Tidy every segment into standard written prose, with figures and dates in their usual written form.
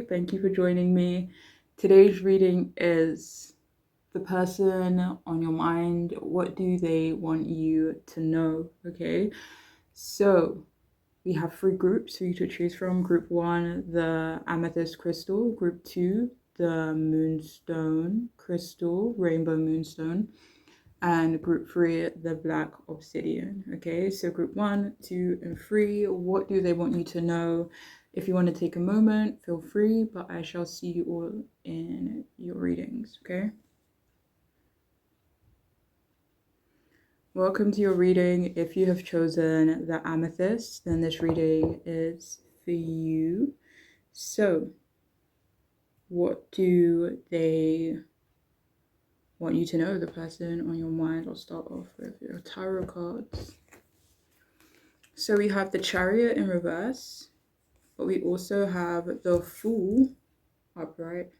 thank you for joining me. Today's reading is the person on your mind. What do they want you to know? Okay, so we have 3 groups for you to choose from. Group 1, the Amethyst crystal. Group 2, the Moonstone crystal, Rainbow Moonstone. And group 3, the Black Obsidian. Okay, so group 1, 2, and 3, what do they want you to know? If you want to take a moment, feel free, but I shall see you all in your readings, okay? Welcome to your reading. If you have chosen the Amethyst, then this reading is for you. So, what do they want you to know, the person on your mind? I'll start off with your tarot cards. So we have the Chariot in reverse, but we also have the Fool upright.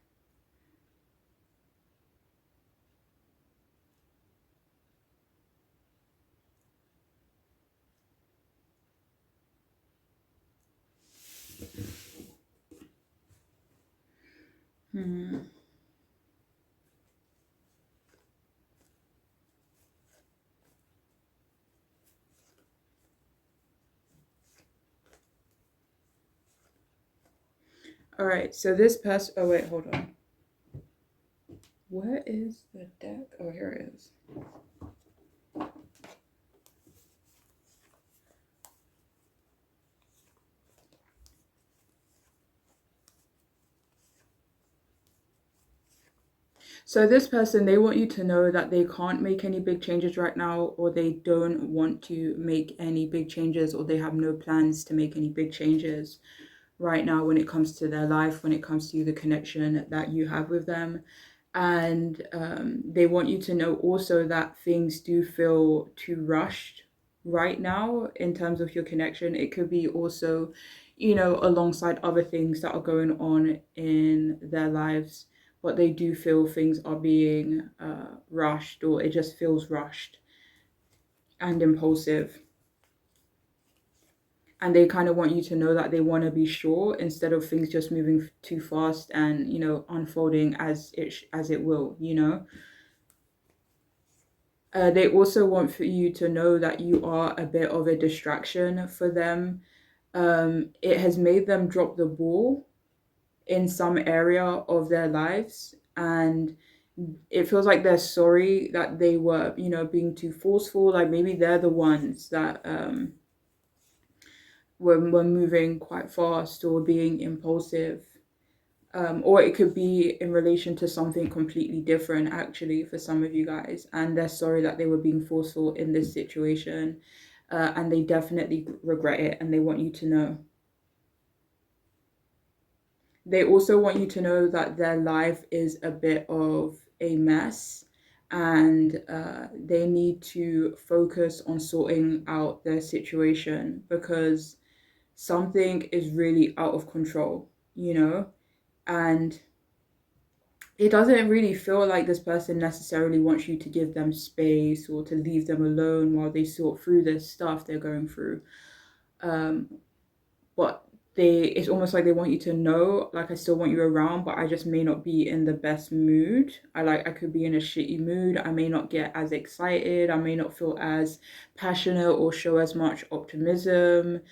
All right, so this person, oh wait, hold on. Where is the deck? Oh, here it is. So this person, they want you to know that they can't make any big changes right now, or they don't want to make any big changes, or they have no plans to make any big changes right now when it comes to their life, when it comes to the connection that you have with them. And they want you to know also that things do feel too rushed right now in terms of your connection. It could be also, you know, alongside other things that are going on in their lives, but they do feel things are being rushed, or it just feels rushed and impulsive. And they kind of want you to know that they want to be sure, instead of things just moving too fast and, you know, unfolding as it will, you know. They also want for you to know that you are a bit of a distraction for them. It has made them drop the ball in some area of their lives, and it feels like they're sorry that they were, you know, being too forceful. Like maybe they're the ones that were moving quite fast or being impulsive. Or it could be in relation to something completely different, actually, for some of you guys. And they're sorry that they were being forceful in this situation. And they definitely regret it, and they want you to know. They also want you to know that their life is a bit of a mess, and they need to focus on sorting out their situation, because something is really out of control, you know? And it doesn't really feel like this person necessarily wants you to give them space or to leave them alone while they sort through this stuff they're going through. But it's almost like they want you to know, like, I still want you around, but I just may not be in the best mood. I could be in a shitty mood. I may not get as excited. I may not feel as passionate or show as much optimism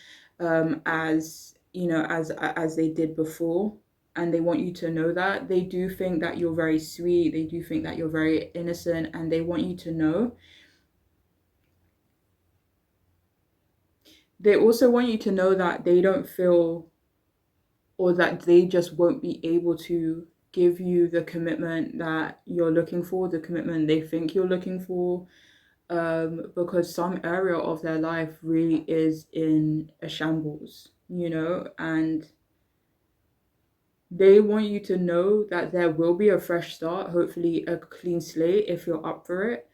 as, you know, as they did before. And they want you to know that. They do think that you're very sweet. They do think that you're very innocent, and they want you to know. They also want you to know that they don't feel, or that they just won't be able to give you the commitment that you're looking for, the commitment they think you're looking for, because some area of their life really is in a shambles, you know. And they want you to know that there will be a fresh start, hopefully a clean slate if you're up for it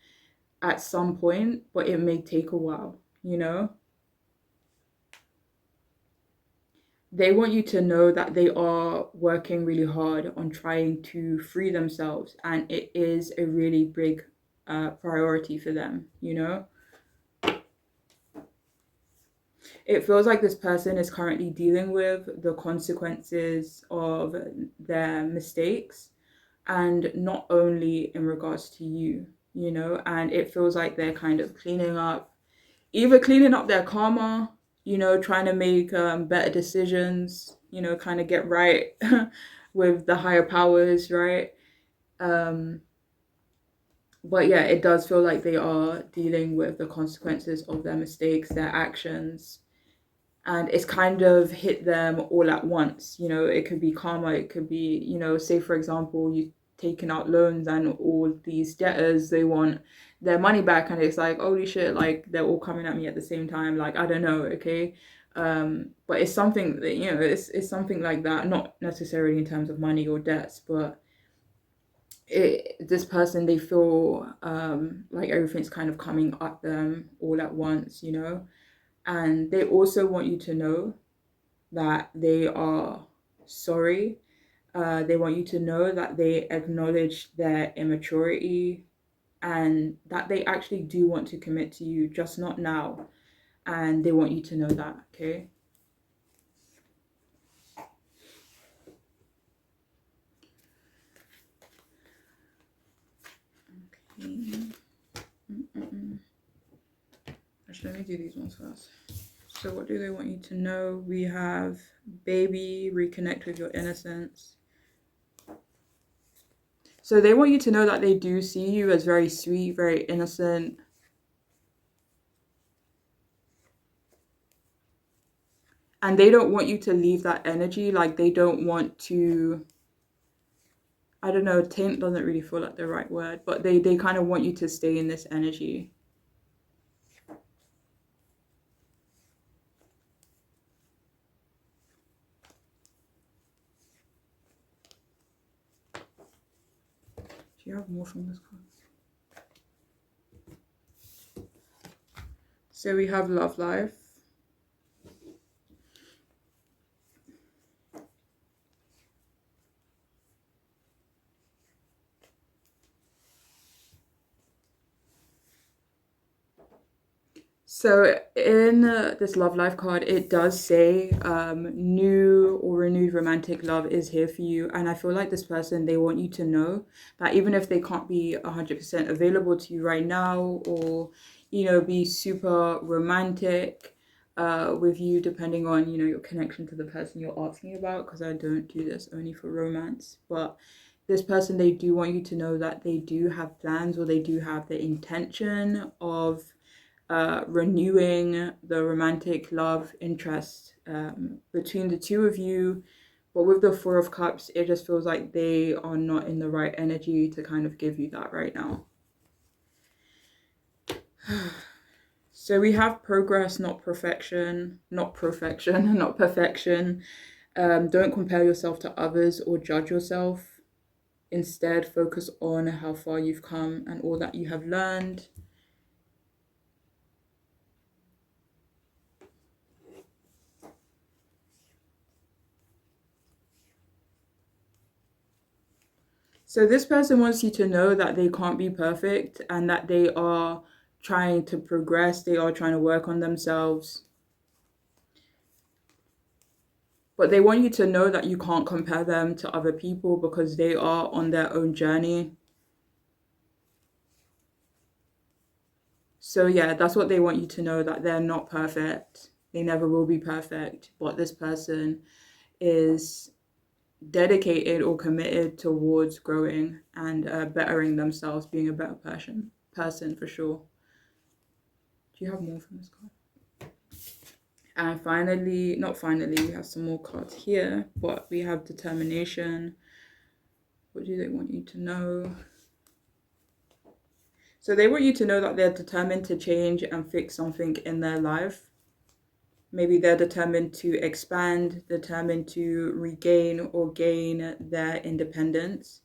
at some point, but it may take a while, you know. They want you to know that they are working really hard on trying to free themselves, and it is a really big priority for them, you know. It feels like this person is currently dealing with the consequences of their mistakes, and not only in regards to you, you know, and it feels like they're kind of either cleaning up their karma, you know, trying to make better decisions, you know, kind of get right with the higher powers, right? Um, but yeah, it does feel like they are dealing with the consequences of their mistakes, their actions, and it's kind of hit them all at once. You know, it could be karma, it could be, you know, say for example, you taking out loans and all these debtors, they want their money back, and it's like, holy shit, like they're all coming at me at the same time. Like, I don't know, okay. But it's something that, you know, it's something like that, not necessarily in terms of money or debts, but this person, they feel like everything's kind of coming at them all at once, you know. And they also want you to know that they are sorry. They want you to know that they acknowledge their immaturity, and that they actually do want to commit to you, just not now. And they want you to know that, okay? Okay. Actually, let me do these ones first. So what do they want you to know? We have baby, reconnect with your innocence. So they want you to know that they do see you as very sweet, very innocent. And they don't want you to leave that energy. Like, they don't want to, I don't know, taint doesn't really feel like the right word, but they kind of want you to stay in this energy. Do you have more from this card? So we have love life. So in this love life card, it does say new or renewed romantic love is here for you. And I feel like this person, they want you to know that even if they can't be 100% available to you right now, or, you know, be super romantic with you, depending on, you know, your connection to the person you're asking about, because I don't do this only for romance. But this person, they do want you to know that they do have plans, or they do have the intention of renewing the romantic love interest between the two of you. But with the Four of Cups, it just feels like they are not in the right energy to kind of give you that right now. So we have progress, not perfection, not perfection, not perfection. Don't compare yourself to others or judge yourself. Instead, focus on how far you've come and all that you have learned. So this person wants you to know that they can't be perfect, and that they are trying to progress, they are trying to work on themselves. But they want you to know that you can't compare them to other people, because they are on their own journey. So yeah, that's what they want you to know, that they're not perfect. They never will be perfect. But this person is dedicated or committed towards growing and bettering themselves, being a better person for sure. Do you have more from this card? And finally, not finally, we have some more cards here, but we have determination. What do they want you to know? So they want you to know that they're determined to change and fix something in their life. Maybe they're determined to expand, determined to regain or gain their independence.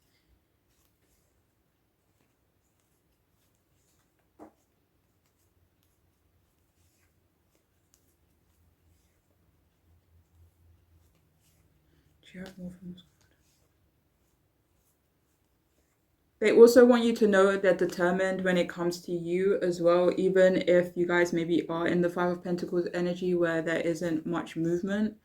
Do you have more from this? They also want you to know they're determined when it comes to you as well, even if you guys maybe are in the Five of Pentacles energy where there isn't much movement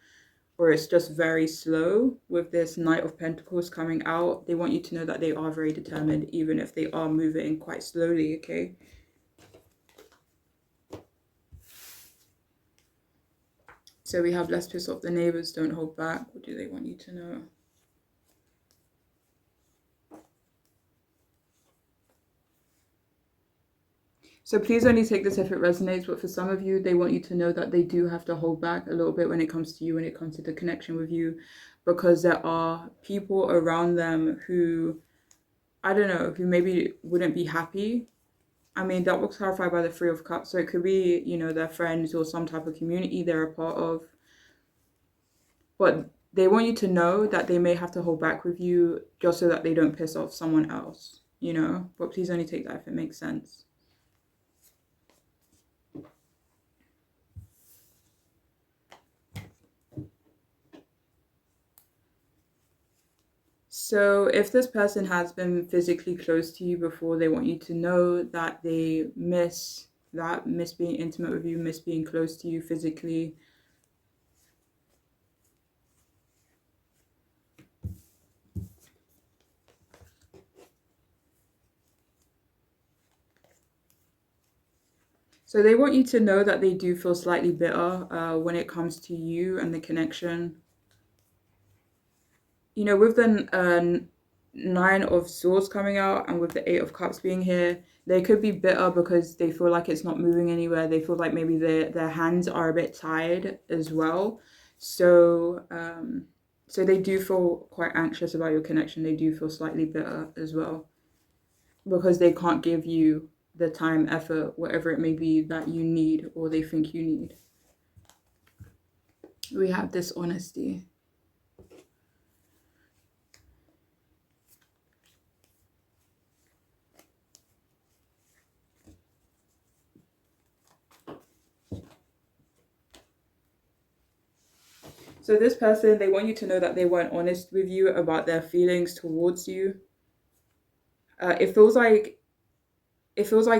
or it's just very slow with this Knight of Pentacles coming out. They want you to know that they are very determined, even if they are moving quite slowly, okay? So we have less piss off the neighbors, don't hold back. What do they want you to know? So please only take this if it resonates, but for some of you, they want you to know that they do have to hold back a little bit when it comes to you, when it comes to the connection with you, because there are people around them who, I don't know, who maybe wouldn't be happy. I mean, that was clarified by the Three of Cups, so it could be, you know, their friends or some type of community they're a part of. But they want you to know that they may have to hold back with you just so that they don't piss off someone else, you know? But please only take that if it makes sense. So if this person has been physically close to you before, they want you to know that they miss that, miss being intimate with you, miss being close to you physically. So they want you to know that they do feel slightly bitter when it comes to you and the connection. You know, with the Nine of Swords coming out and with the Eight of Cups being here, they could be bitter because they feel like it's not moving anywhere. They feel like maybe their hands are a bit tied as well. So, so they do feel quite anxious about your connection. They do feel slightly bitter as well because they can't give you the time, effort, whatever it may be that you need or they think you need. We have dishonesty. So this person, they want you to know that they weren't honest with you about their feelings towards you. It feels like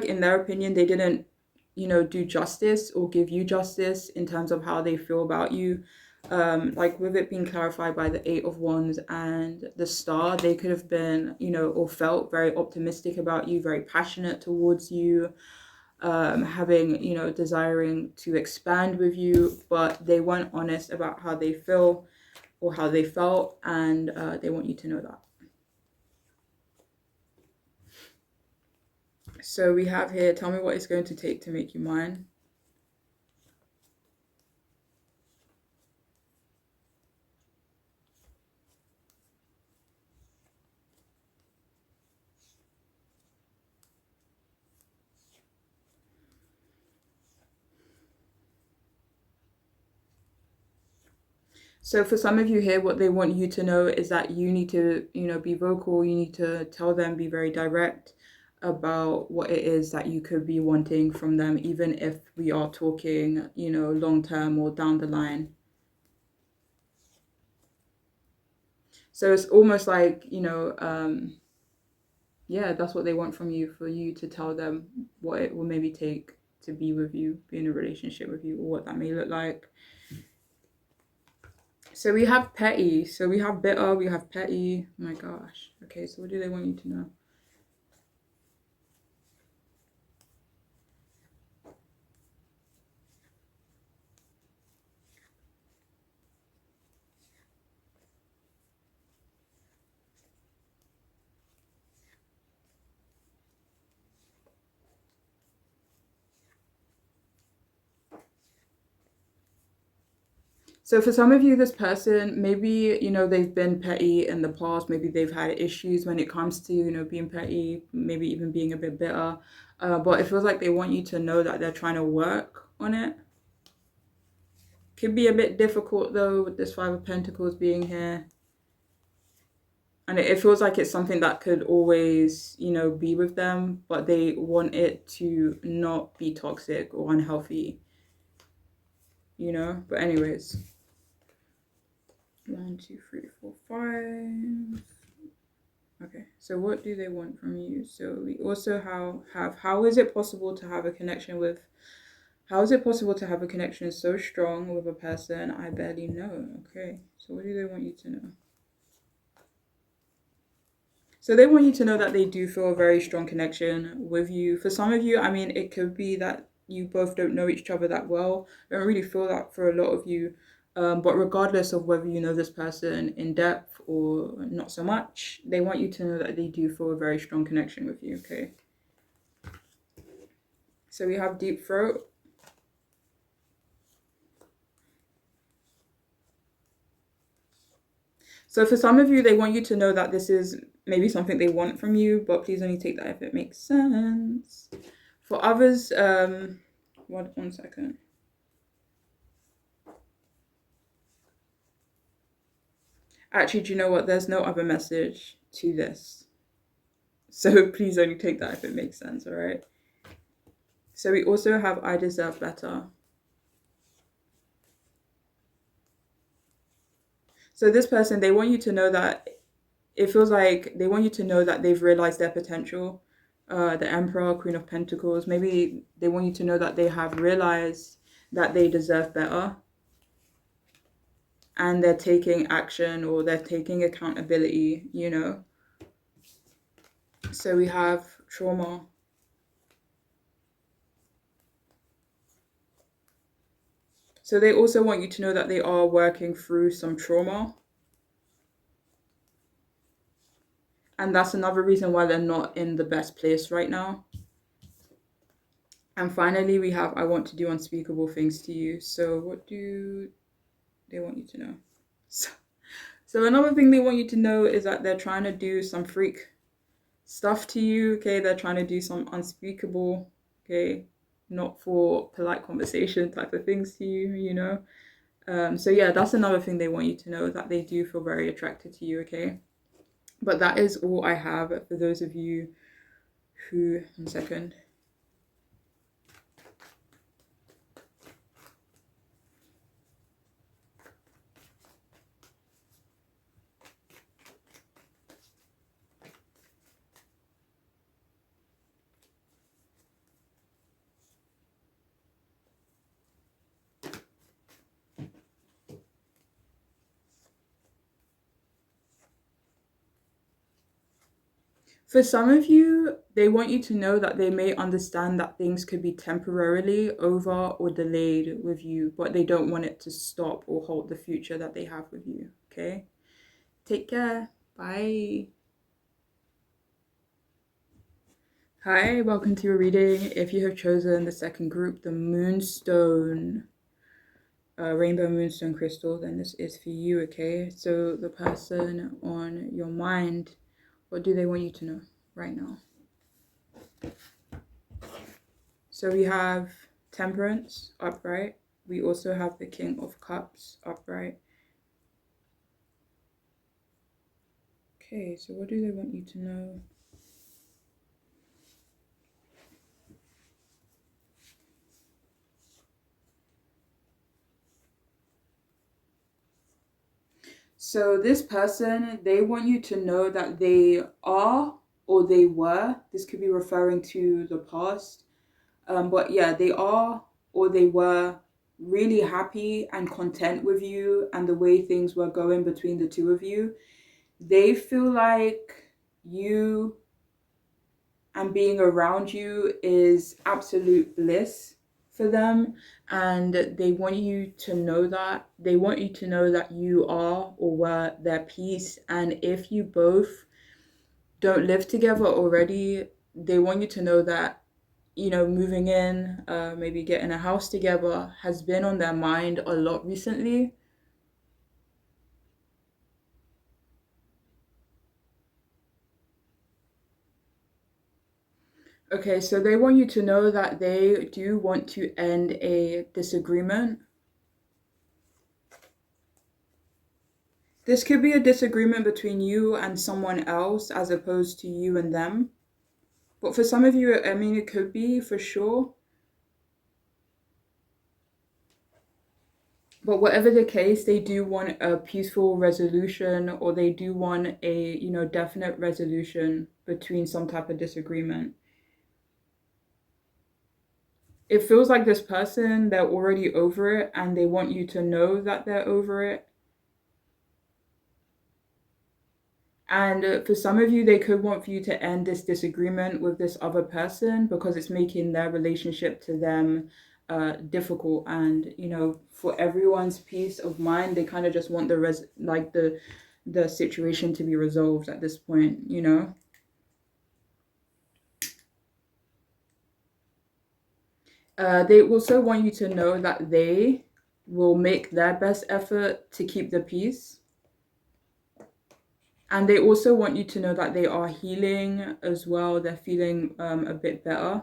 in their opinion they didn't, you know, do justice or give you justice in terms of how they feel about you. Like with it being clarified by the Eight of Wands and the Star, they could have been, you know, or felt very optimistic about you, very passionate towards you, having, you know, desiring to expand with you, but they weren't honest about how they feel or how they felt, and they want you to know that. So we have here, tell me what it's going to take to make you mine. So for some of you here, what they want you to know is that you need to, you know, be vocal. You need to tell them, be very direct about what it is that you could be wanting from them, even if we are talking, you know, long term or down the line. So it's almost like, you know, yeah, that's what they want from you, for you to tell them what it will maybe take to be with you, be in a relationship with you, or what that may look like. So we have petty. So we have bitter, we have petty. Oh my gosh. Okay, so what do they want you to know? So for some of you, this person, maybe, you know, they've been petty in the past. Maybe they've had issues when it comes to, you know, being petty, maybe even being a bit bitter. But it feels like they want you to know that they're trying to work on it. Could be a bit difficult though with this Five of Pentacles being here. And it feels like it's something that could always, you know, be with them, but they want it to not be toxic or unhealthy, you know? But anyways. 1, 2, 3, 4, 5. Okay, so what do they want from you? So we also have how is it possible to have a connection with how is it possible to have a connection so strong with a person I barely know? Okay, so what do they want you to know? So they want you to know that they do feel a very strong connection with you. For some of you, I mean, it could be that you both don't know each other that well. I don't really feel that for a lot of you. But regardless of whether you know this person in depth or not so much, they want you to know that they do feel a very strong connection with you, okay? So we have deep throat. So for some of you, they want you to know that this is maybe something they want from you, but please only take that if it makes sense. For others, one second. Actually, do you know what? There's no other message to this. So please only take that if it makes sense, all right? So we also have I deserve better. So this person, they want you to know that it feels like they want you to know that they've realized their potential. The Emperor, Queen of Pentacles, maybe they want you to know that they have realized that they deserve better and they're taking action or they're taking accountability, you know. So we have trauma. So they also want you to know that they are working through some trauma. And that's another reason why they're not in the best place right now. And finally, we have I want to do unspeakable things to you. So what do they want you to know? So another thing they want you to know is that they're trying to do some freak stuff to you, okay? They're trying to do some unspeakable, okay? Not for polite conversation type of things to you, you know? So yeah, that's another thing they want you to know, that they do feel very attracted to you, okay? But that is all I have for those of you who, 1 second. For some of you, they want you to know that they may understand that things could be temporarily over or delayed with you, but they don't want it to stop or halt the future that they have with you, okay? Take care. Bye. Hi, welcome to your reading. If you have chosen the second group, the Moonstone, Rainbow Moonstone Crystal, then this is for you, okay? So the person on your mind, what do they want you to know right now? So we have Temperance upright. We also have the King of Cups upright. Okay, so what do they want you to know? So this person, they want you to know that they are or they were. This could be referring to the past. But yeah, they are or they were really happy and content with you and the way things were going between the two of you. They feel like you and being around you is absolute bliss for them, and they want you to know that. They want you to know that you are or were their peace, and if you both don't live together already, they want you to know that, you know, moving in, maybe getting a house together has been on their mind a lot recently. Okay, so they want you to know that they do want to end a disagreement. This could be a disagreement between you and someone else as opposed to you and them. But for some of you, I mean, it could be for sure. But whatever the case, they do want a peaceful resolution, or they do want a, definite resolution between some type of disagreement. It feels like this person, they're already over it and they want you to know that they're over it. And for some of you, they could want for you to end this disagreement with this other person because it's making their relationship to them difficult. And for everyone's peace of mind, they kind of just want the situation to be resolved at this point. They also want you to know that they will make their best effort to keep the peace. And they also want you to know that they are healing as well. They're feeling a bit better.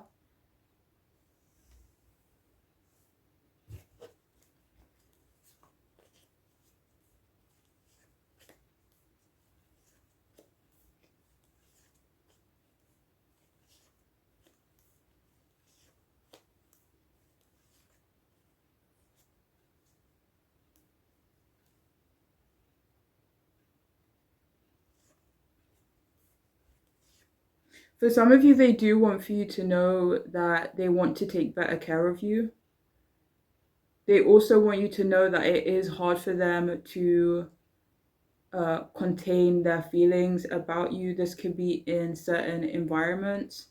For some of you, they do want for you to know that they want to take better care of you. They also want you to know that it is hard for them to contain their feelings about you. This could be in certain environments.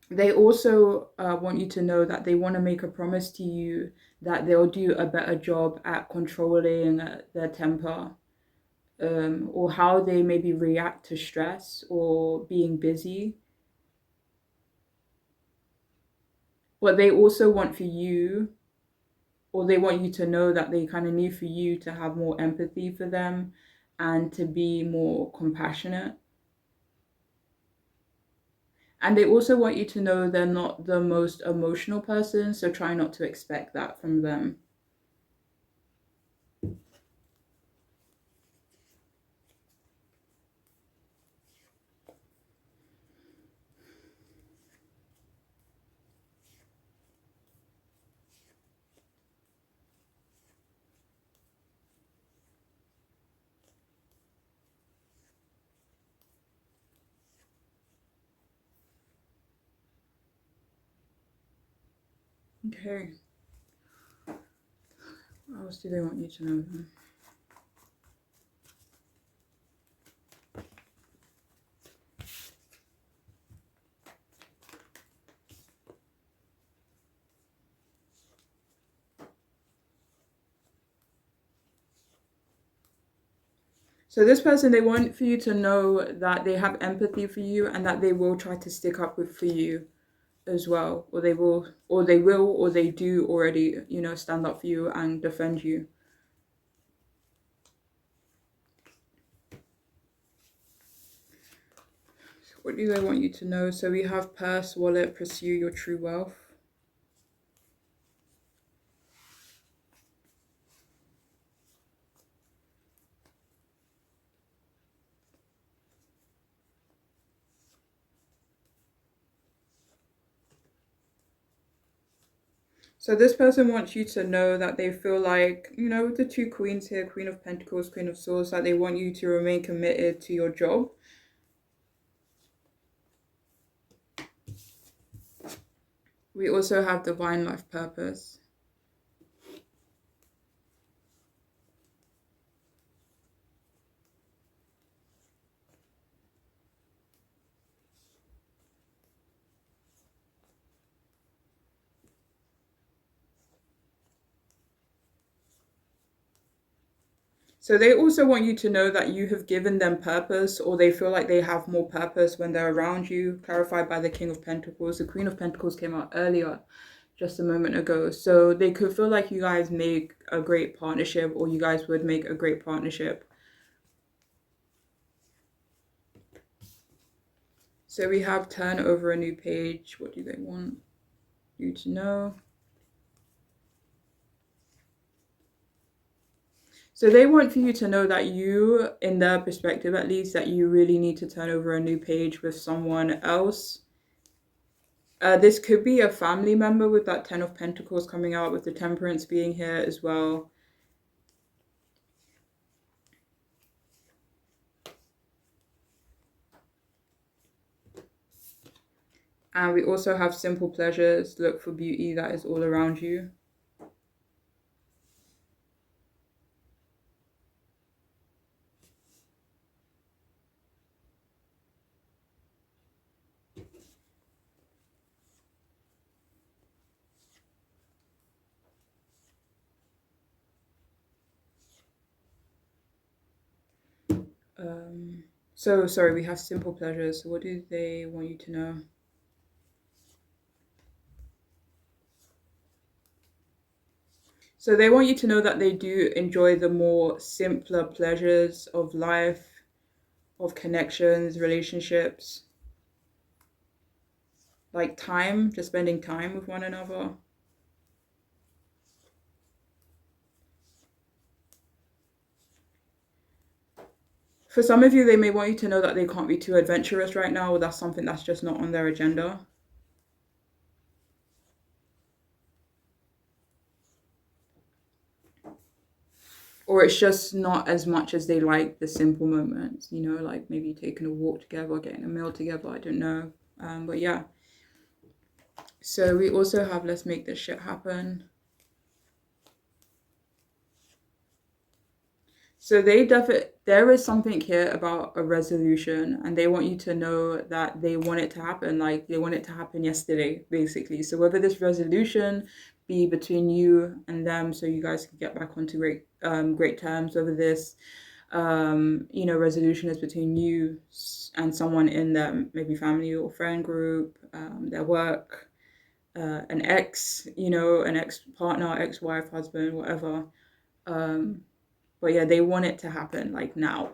They also want you to know that they want to make a promise to you that they'll do a better job at controlling their temper, or how they maybe react to stress or being busy. But they also want for you, or they want you to know that they kind of need for you to have more empathy for them and to be more compassionate. And they also want you to know they're not the most emotional person, so try not to expect that from them. Okay. What else do they want you to know then? So this person, they want for you to know that they have empathy for you and that they will try to stick up with for you as well, or they do already, stand up for you and defend you. So what do they want you to know? So we have purse, wallet, pursue your true wealth. So this person wants you to know that they feel like, with the two queens here, Queen of Pentacles, Queen of Swords, that they want you to remain committed to your job. We also have divine life purpose. So they also want you to know that you have given them purpose, or they feel like they have more purpose when they're around you, clarified by the King of Pentacles. The Queen of Pentacles came out earlier, just a moment ago. So they could feel like you guys make a great partnership, or you guys would make a great partnership. So we have turn over a new page. What do they want you to know? So they want for you to know that you, in their perspective at least, that you really need to turn over a new page with someone else. This could be a family member with that Ten of Pentacles coming out, with the Temperance being here as well. And we also have simple pleasures. Look for beauty that is all around you. So sorry, we have simple pleasures. So what do they want you to know? So they want you to know that they do enjoy the more simpler pleasures of life, of connections, relationships, like time, just spending time with one another. For some of you, they may want you to know that they can't be too adventurous right now, or that's something that's just not on their agenda. Or it's just not as much as they like the simple moments, you know, like maybe taking a walk together, getting a meal together, I don't know. But yeah. So we also have let's make this shit happen. So there is something here about a resolution, and they want you to know that they want it to happen. Like they want it to happen yesterday, basically. So whether this resolution be between you and them, so you guys can get back onto great terms, whether this resolution is between you and someone in their maybe family or friend group, their work, an ex, an ex partner, ex wife, husband, whatever. But yeah, they want it to happen like now,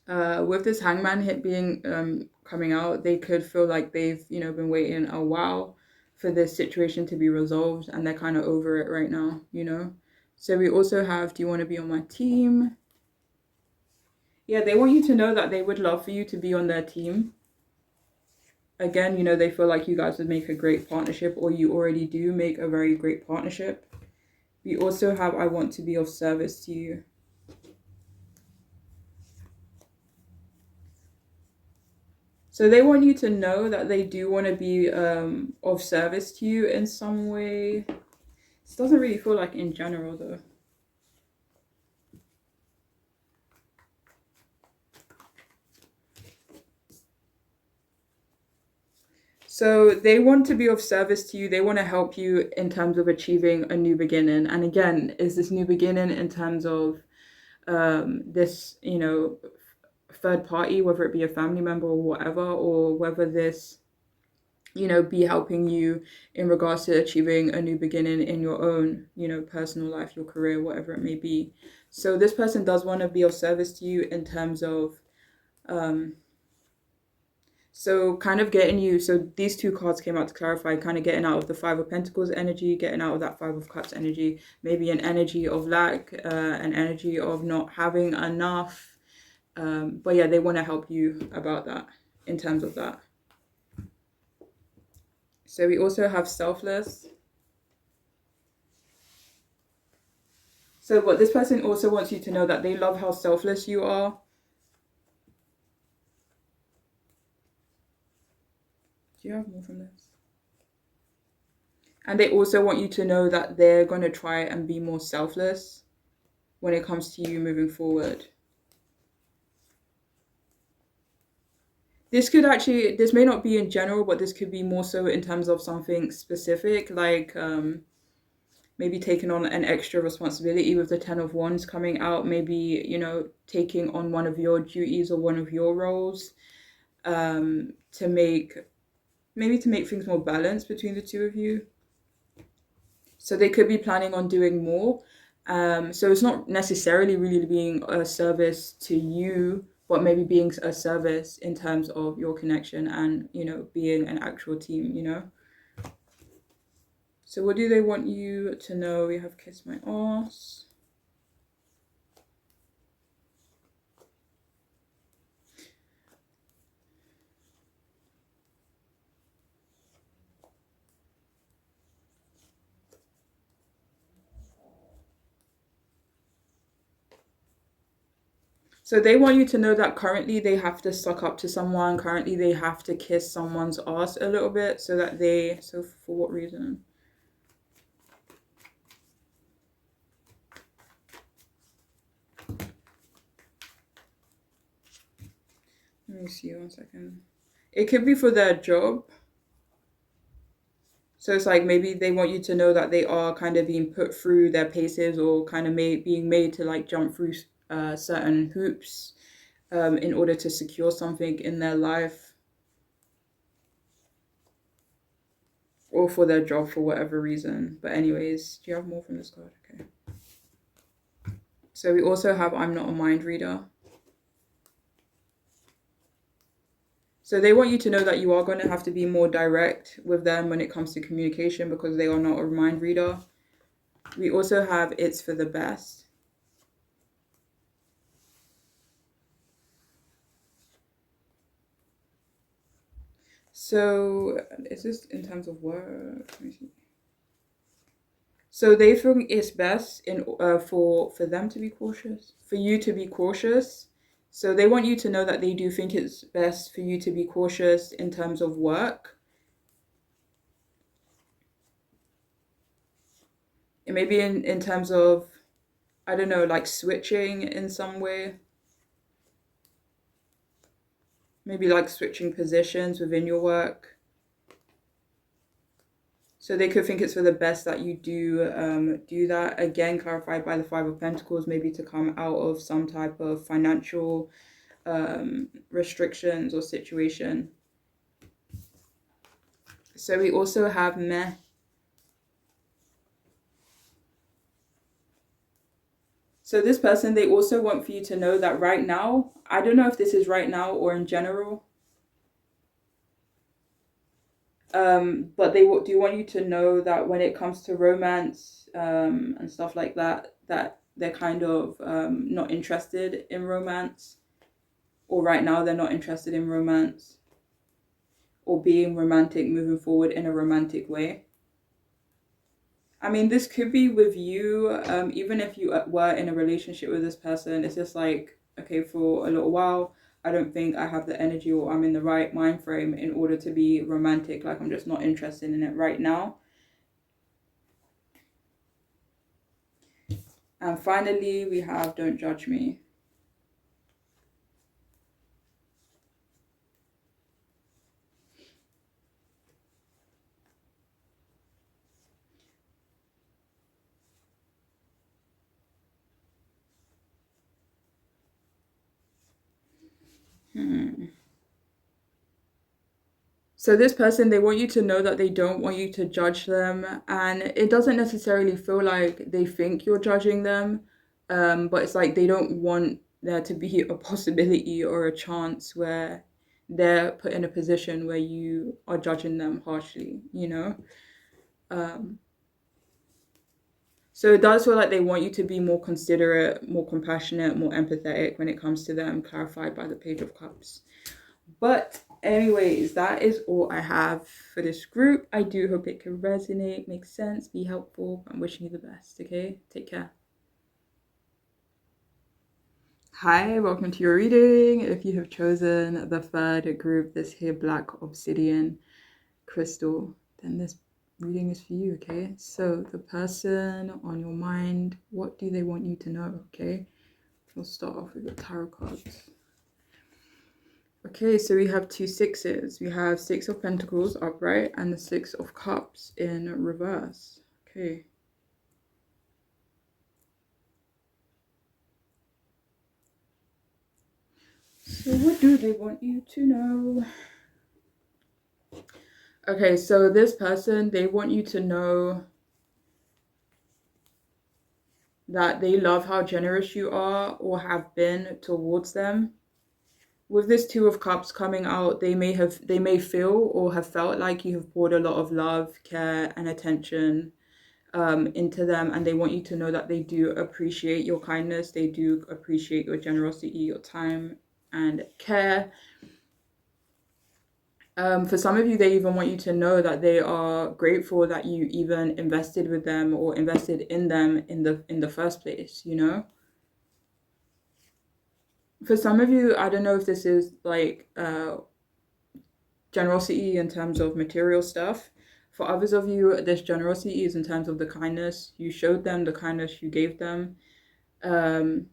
with this hangman hit being coming out, they could feel like they've, been waiting a while for this situation to be resolved, and they're kind of over it right now, So we also have, do you want to be on my team? Yeah, they want you to know that they would love for you to be on their team. Again, they feel like you guys would make a great partnership, or you already do make a very great partnership. We also have, I want to be of service to you. So they want you to know that they do want to be of service to you in some way. This doesn't really feel like in general though. So they want to be of service to you. They want to help you in terms of achieving a new beginning. And again, is this new beginning in terms of this, third party, whether it be a family member or whatever, or whether this, be helping you in regards to achieving a new beginning in your own, personal life, your career, whatever it may be. So this person does want to be of service to you in terms of so kind of getting you, so these two cards came out to clarify, kind of getting out of the Five of Pentacles energy, getting out of that Five of Cups energy, maybe an energy of lack, an energy of not having enough. But yeah, they want to help you about that in terms of that. So we also have selfless. So what this person also wants you to know that they love how selfless you are. Do you have more from this? And they also want you to know that they're going to try and be more selfless when it comes to you moving forward. This may not be in general, but this could be more so in terms of something specific, like maybe taking on an extra responsibility with the Ten of Wands coming out, maybe, taking on one of your duties or one of your roles to make things more balanced between the two of you. So they could be planning on doing more. So it's not necessarily really being a service to you, but maybe being a service in terms of your connection and, being an actual team, So what do they want you to know? We have Kiss My Ass. So they want you to know that currently they have to suck up to someone. Currently they have to kiss someone's ass a little bit so that they, so for what reason? Let me see 1 second. It could be for their job. So it's like maybe they want you to know that they are kind of being put through their paces or kind of being made to like jump through certain hoops in order to secure something in their life or for their job for whatever reason. But anyways, do you have more from this card? Okay. So we also have I'm not a mind reader. So they want you to know that you are going to have to be more direct with them when it comes to communication because they are not a mind reader. We also have it's for the best. So is this in terms of work? Let me see. So they think it's best for them to be cautious, for you to be cautious. So they want you to know that they do think it's best for you to be cautious in terms of work. And maybe in terms of, I don't know, like switching in some way. Maybe like switching positions within your work. So they could think it's for the best that you do that. Again, clarified by the Five of Pentacles, maybe to come out of some type of financial restrictions or situation. So we also have meh. So this person, they also want for you to know that right now, I don't know if this is right now or in general, but they do want you to know that when it comes to romance and stuff like that, that they're kind of not interested in romance, or right now they're not interested in romance or being romantic, moving forward in a romantic way. I mean, this could be with you, even if you were in a relationship with this person. It's just like, okay, for a little while, I don't think I have the energy or I'm in the right mind frame in order to be romantic. Like, I'm just not interested in it right now. And finally, we have Don't Judge Me. So this person, they want you to know that they don't want you to judge them. And it doesn't necessarily feel like they think you're judging them. But it's like they don't want there to be a possibility or a chance where they're put in a position where you are judging them harshly, you know? So it does feel like they want you to be more considerate, more compassionate, more empathetic when it comes to them, clarified by the Page of Cups. But anyways, that is all I have for this group. I do hope it can resonate, make sense, be helpful. I'm wishing you the best, okay? Take care. Hi, welcome to your reading. If you have chosen the third group, this here black obsidian crystal, then this reading is for you, okay? So the person on your mind, what do they want you to know, okay? We'll start off with the tarot cards. Okay, so we have two sixes. We have Six of Pentacles upright and the Six of Cups in reverse. Okay. So what do they want you to know? Okay, so this person, they want you to know that they love how generous you are or have been towards them. With this Two of Cups coming out, they may feel or have felt like you have poured a lot of love, care, and attention into them, and they want you to know that they do appreciate your kindness, they do appreciate your generosity, your time, and care. For some of you, they even want you to know that they are grateful that you even invested with them or invested in them in the first place, you know. For some of you, I don't know if this is like generosity in terms of material stuff. For others of you, this generosity is in terms of the kindness you showed them, the kindness you gave them. Um,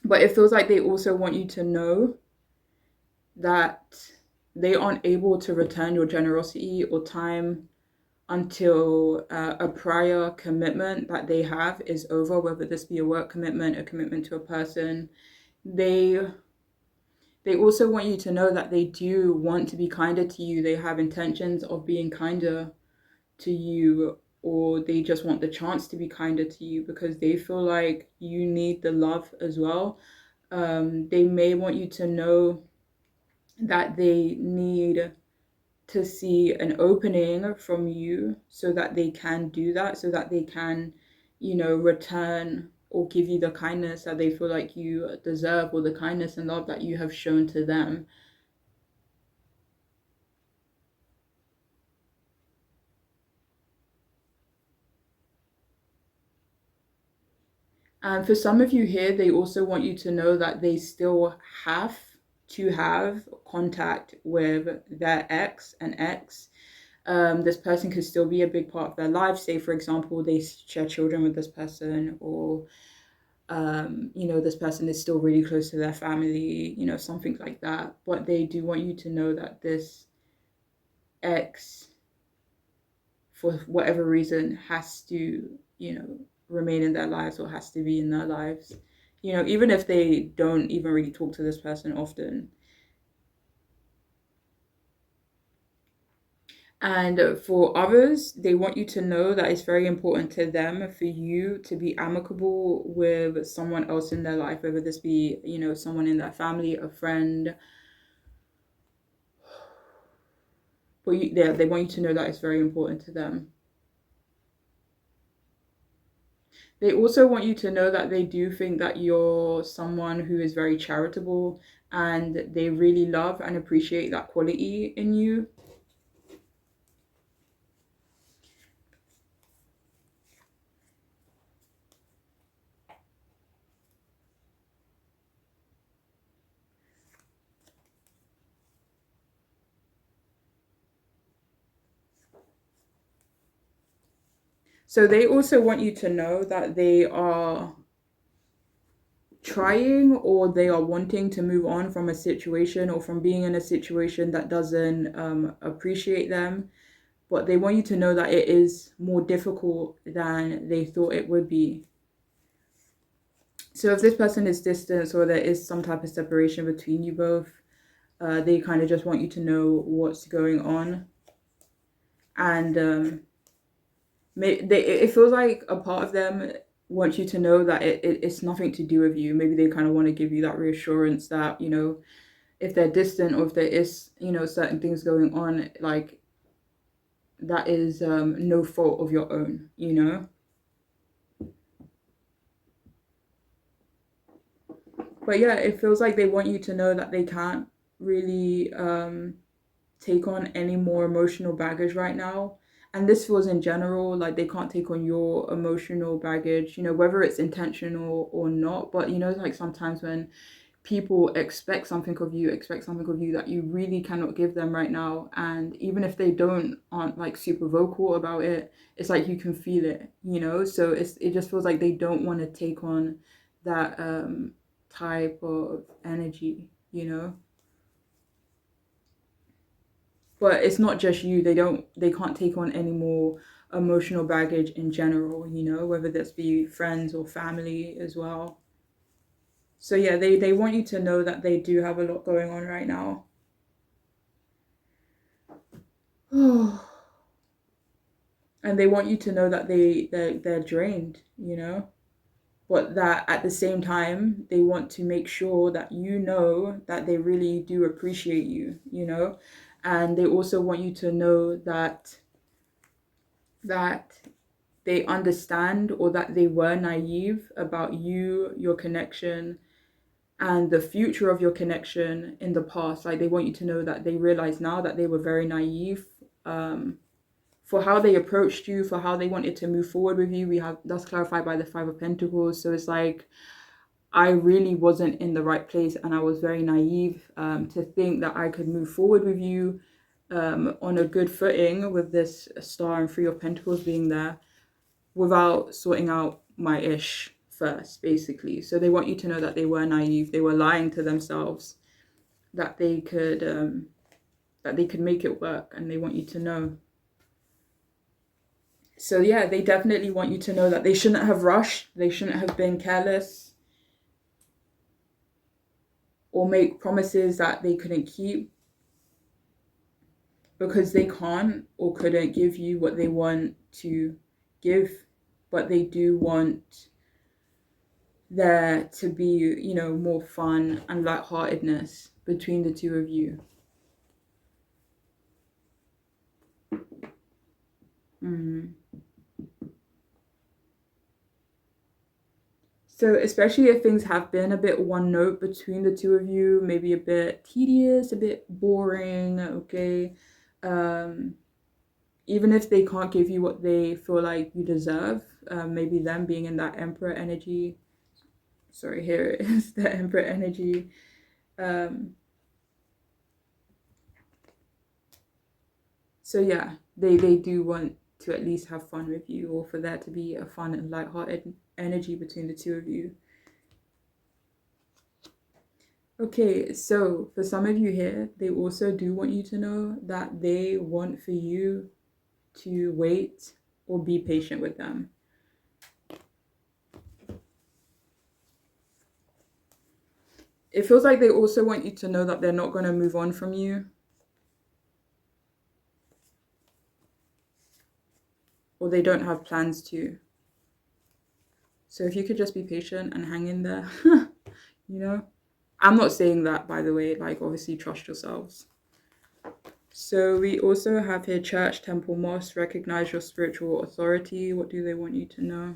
but it feels like they also want you to know that they aren't able to return your generosity or time until a prior commitment that they have is over, whether this be a work commitment, a commitment to a person. They they also want you to know that they do want to be kinder to you. They have intentions of being kinder to you, or they just want the chance to be kinder to you because they feel like you need the love as well. They may want you to know that they need to see an opening from you so that they can do that, so that they can, return or give you the kindness that they feel like you deserve, or the kindness and love that you have shown to them. And for some of you here, they also want you to know that they still have to have contact with their ex and ex. This person could still be a big part of their life. Say, for example, they share children with this person, or this person is still really close to their family, something like that. But they do want you to know that this ex, for whatever reason, has to, remain in their lives, or has to be in their lives. Even if they don't even really talk to this person often. And for others, they want you to know that it's very important to them for you to be amicable with someone else in their life, whether this be, someone in their family, a friend. But they want you to know that it's very important to them. They also want you to know that they do think that you're someone who is very charitable, and they really love and appreciate that quality in you. So they also want you to know that they are trying, or they are wanting to move on from a situation, or from being in a situation that doesn't appreciate them. But they want you to know that it is more difficult than they thought it would be. So if this person is distant, or there is some type of separation between you both, they kind of just want you to know what's going on. And it feels like a part of them wants you to know that it's nothing to do with you. Maybe they kind of want to give you that reassurance that, if they're distant, or if there is, certain things going on, like, that is no fault of your own. But yeah, it feels like they want you to know that they can't really take on any more emotional baggage right now. And this feels in general, like they can't take on your emotional baggage, whether it's intentional or not. But like sometimes when people expect something of you that you really cannot give them right now. And even if they aren't like super vocal about it, it's like you can feel it. So it just feels like they don't want to take on that type of energy. But it's not just you. They can't take on any more emotional baggage in general, whether this be friends or family as well. So yeah, they want you to know that they do have a lot going on right now. And they want you to know that they're drained. But that at the same time, they want to make sure that you know that they really do appreciate you. And they also want you to know that they understand, or that they were naive about you, your connection, and the future of your connection in the past. Like, they want you to know that they realize now that they were very naive, for how they approached you, for how they wanted to move forward with you. That's clarified by the Five of Pentacles. So it's like, I really wasn't in the right place, and I was very naive to think that I could move forward with you on a good footing with this star and three of pentacles being there without sorting out my ish first, basically. So they want you to know that they were naive, they were lying to themselves, that they could make it work, and they want you to know. So yeah, they definitely want you to know that they shouldn't have rushed, they shouldn't have been careless or make promises that they couldn't keep, because they can't or couldn't give you what they want to give. But they do want there to be, you know, more fun and lightheartedness between the two of you. So especially if things have been a bit one note between the two of you, maybe a bit tedious, a bit boring, okay? Even if they can't give you what they feel like you deserve, maybe them being in that Emperor energy. Sorry, here it is, the Emperor energy. So yeah, they do want to at least have fun with you, or for there to be a fun and lighthearted energy between the two of you. Okay, so for some of you here, they also do want you to know that they want for you to wait or be patient with them. It feels like they also want you to know that they're not going to move on from you, or they don't have plans to. So if you could just be patient and hang in there, you know? I'm not saying that, by the way, like obviously trust yourselves. So we also have here church, temple, mosque, recognize your spiritual authority. What do they want you to know?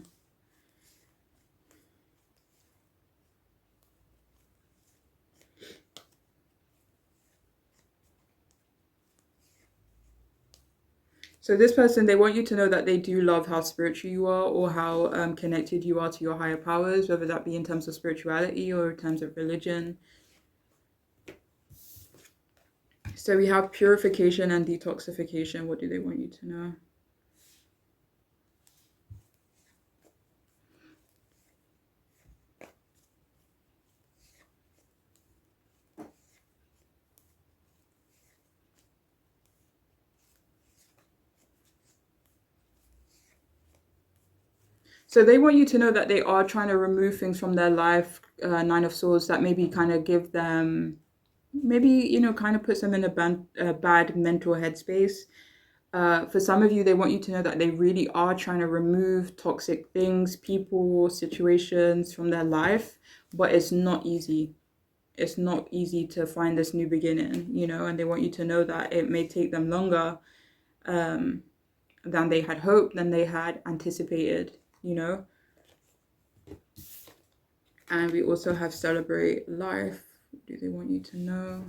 So this person, they want you to know that they do love how spiritual you are, or how connected you are to your higher powers, whether that be in terms of spirituality or in terms of religion. So we have purification and detoxification. What do they want you to know? So they want you to know that they are trying to remove things from their life, Nine of Swords, that maybe kind of give them, maybe, you know, kind of puts them in a bad mental headspace. For some of you, they want you to know that they really are trying to remove toxic things, people, situations from their life, but it's not easy. It's not easy to find this new beginning, you know, and they want you to know that it may take them longer than they had hoped, than they had anticipated, you know. And we also have celebrate life. What do they want you to know?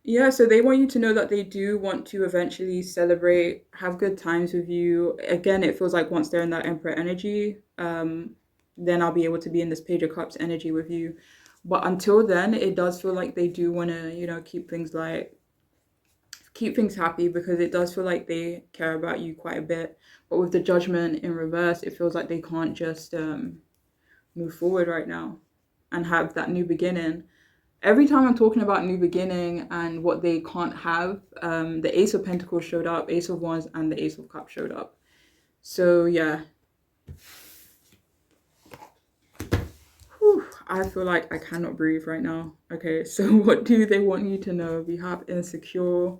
Yeah, so they want you to know that they do want to eventually celebrate, have good times with you. Again, it feels like once they're in that Emperor energy, then I'll be able to be in this Page of Cups energy with you. But until then, it does feel like they do want to, you know, keep things happy, because it does feel like they care about you quite a bit. But with the Judgment in reverse, it feels like they can't just move forward right now and have that new beginning. Every time I'm talking about new beginning and what they can't have, the Ace of Pentacles showed up, Ace of Wands, and the Ace of Cups showed up. So yeah. Whew, I feel like I cannot breathe right now. Okay, so what do they want you to know? We have insecure.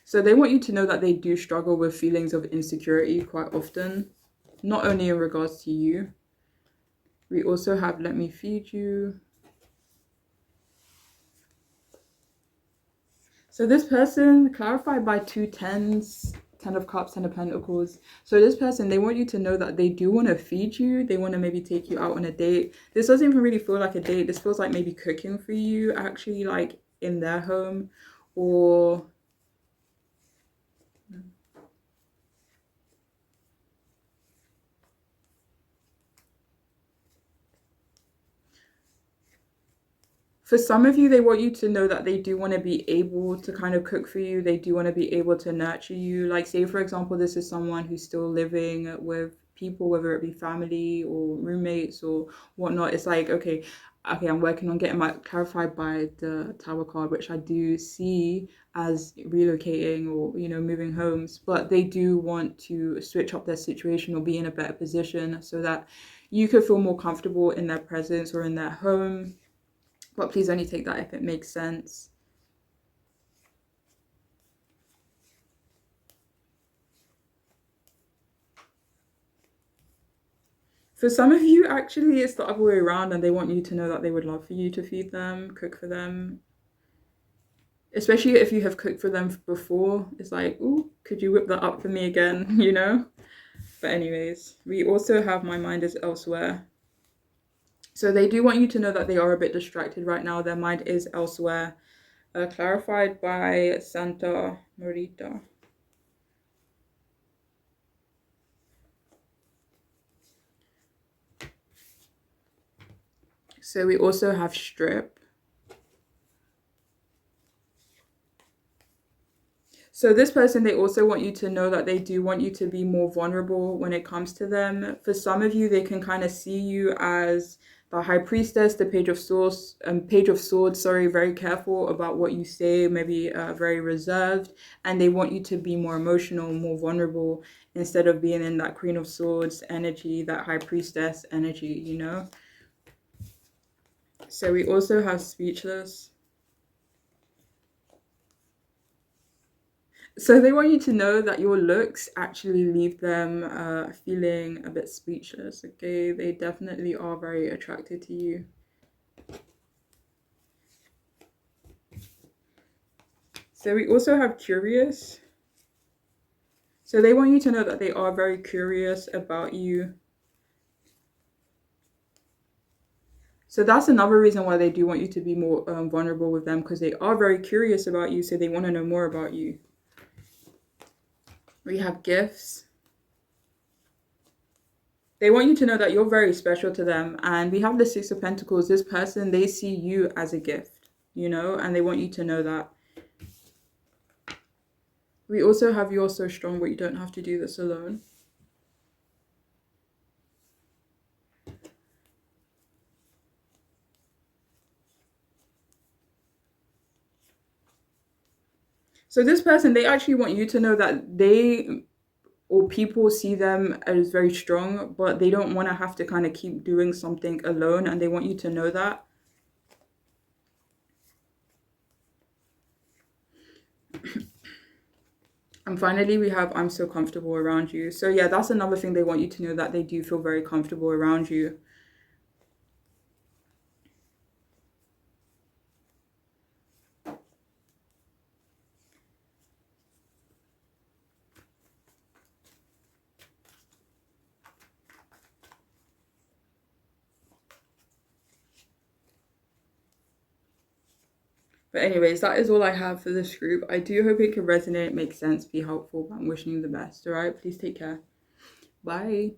So they want you to know that they do struggle with feelings of insecurity quite often, not only in regards to you. We also have let me feed you. So this person, clarified by 2 tens, Ten of Cups, Ten of Pentacles. So this person, they want you to know that they do want to feed you. They want to maybe take you out on a date. This doesn't even really feel like a date. This feels like maybe cooking for you, actually, like in their home. Or for some of you, they want you to know that they do want to be able to kind of cook for you. They do want to be able to nurture you. Like, say, for example, this is someone who's still living with people, whether it be family or roommates or whatnot. It's like, okay, I'm working on getting my clarified by the Tower card, which I do see as relocating or, you know, moving homes. But they do want to switch up their situation or be in a better position so that you could feel more comfortable in their presence or in their home. But please only take that if it makes sense. For some of you, actually, it's the other way around, and they want you to know that they would love for you to feed them, cook for them. Especially if you have cooked for them before. It's like, ooh, could you whip that up for me again, you know? But anyways, we also have My Mind is Elsewhere. So they do want you to know that they are a bit distracted right now. Their mind is elsewhere. Clarified by Santa Morita. So we also have Strip. So this person, they also want you to know that they do want you to be more vulnerable when it comes to them. For some of you, they can kind of see you as the High Priestess, the Page of Swords, sorry, very careful about what you say, maybe very reserved, and they want you to be more emotional, more vulnerable, instead of being in that Queen of Swords energy, that High Priestess energy, you know? So we also have Speechless. So they want you to know that your looks actually leave them feeling a bit speechless, okay? They definitely are very attracted to you. So we also have Curious. So they want you to know that they are very curious about you. So that's another reason why they do want you to be more vulnerable with them, because they are very curious about you, so they want to know more about you. We have Gifts. They want you to know that you're very special to them. And we have the Six of Pentacles. This person, they see you as a gift, you know, and they want you to know that. We also have You're So Strong, but you don't have to do this alone. So this person, they actually want you to know that they or people see them as very strong, but they don't want to have to kind of keep doing something alone, and they want you to know that. And finally, we have I'm so comfortable around you. So yeah, that's another thing they want you to know, that they do feel very comfortable around you. But anyways, that is all I have for this group. I do hope it can resonate, make sense, be helpful. But I'm wishing you the best, all right? Please take care. Bye.